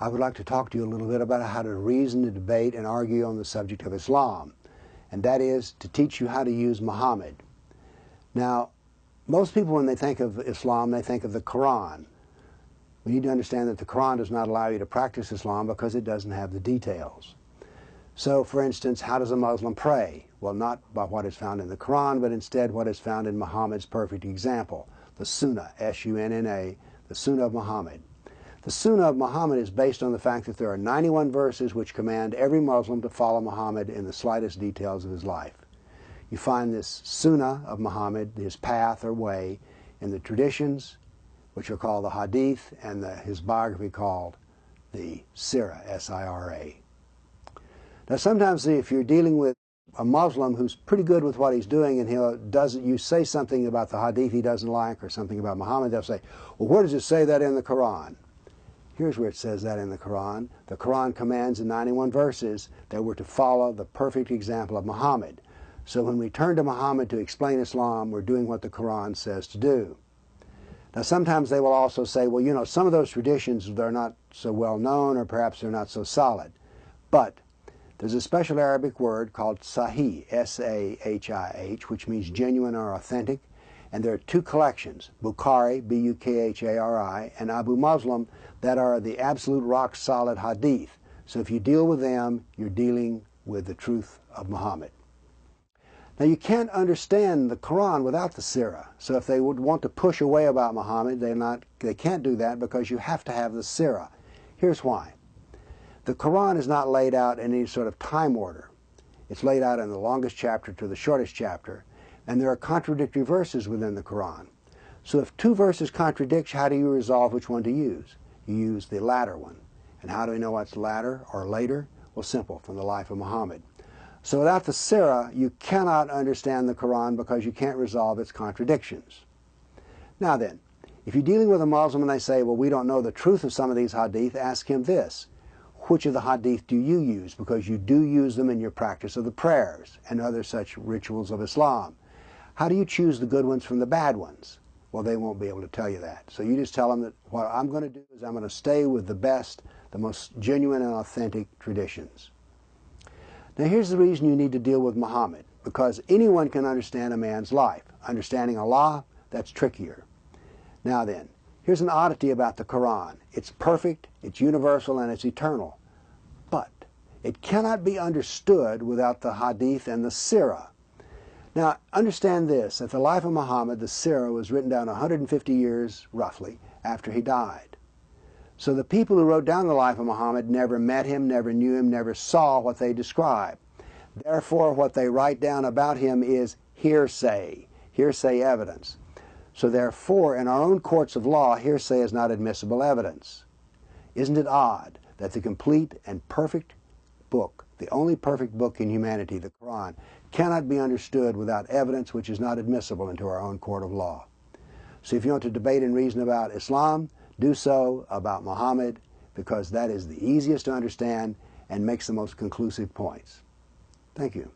I would like to talk to you a little bit about how to reason and debate and argue on the subject of Islam, and that is to teach you how to use Muhammad. Now, most people when they think of Islam, they think of the Quran. We need to understand that the Quran does not allow you to practice Islam because it doesn't have the details. So, for instance, how does a Muslim pray? Well, not by what is found in the Quran, but instead what is found in Muhammad's perfect example, the Sunnah, S-U-N-N-A, the Sunnah of Muhammad. The Sunnah of Muhammad is based on the fact that there are 91 verses which command every Muslim to follow Muhammad in the slightest details of his life. You find this Sunnah of Muhammad, his path or way, in the traditions, which are called the Hadith, and his biography called the Sirah, S-I-R-A. Now sometimes if you're dealing with a Muslim who's pretty good with what he's doing and you say something about the Hadith he doesn't like or something about Muhammad, they'll say, well, where does it say that in the Quran? Here's where it says that in the Quran. The Quran commands in 91 verses that we're to follow the perfect example of Muhammad. So when we turn to Muhammad to explain Islam, we're doing what the Quran says to do. Now sometimes they will also say, well, you know, some of those traditions, they're not so well known or perhaps they're not so solid. But there's a special Arabic word called Sahih, S-A-H-I-H, which means genuine or authentic. And there are two collections, Bukhari, B-U-K-H-A-R-I, and Abu Muslim, that are the absolute rock-solid hadith. So if you deal with them, you're dealing with the truth of Muhammad. Now you can't understand the Quran without the Sirah. So if they would want to push away about Muhammad, they can't do that because you have to have the Sirah. Here's why. The Quran is not laid out in any sort of time order. It's laid out in the longest chapter to the shortest chapter. And there are contradictory verses within the Quran. So if two verses contradict, how do you resolve which one to use? You use the latter one. And how do we know what's latter or later? Well, simple, from the life of Muhammad. So without the Sirah, you cannot understand the Quran because you can't resolve its contradictions. Now then, if you're dealing with a Muslim and they say, well, we don't know the truth of some of these hadith, ask him this. Which of the hadith do you use? Because you do use them in your practice of the prayers and other such rituals of Islam. How do you choose the good ones from the bad ones? Well, they won't be able to tell you that. So you just tell them that what I'm going to do is I'm going to stay with the best, the most genuine and authentic traditions. Now here's the reason you need to deal with Muhammad, because anyone can understand a man's life. Understanding Allah, that's trickier. Now then, here's an oddity about the Quran. It's perfect, it's universal, and it's eternal. But it cannot be understood without the Hadith and the Sirah. Now, understand this, that the life of Muhammad, the Sirah, was written down 150 years, roughly, after he died. So the people who wrote down the life of Muhammad never met him, never knew him, never saw what they describe. Therefore, what they write down about him is hearsay evidence. So therefore, in our own courts of law, hearsay is not admissible evidence. Isn't it odd that the complete and perfect book, the only perfect book in humanity, the Quran, cannot be understood without evidence which is not admissible into our own court of law? So if you want to debate and reason about Islam, do so about Muhammad, because that is the easiest to understand and makes the most conclusive points. Thank you.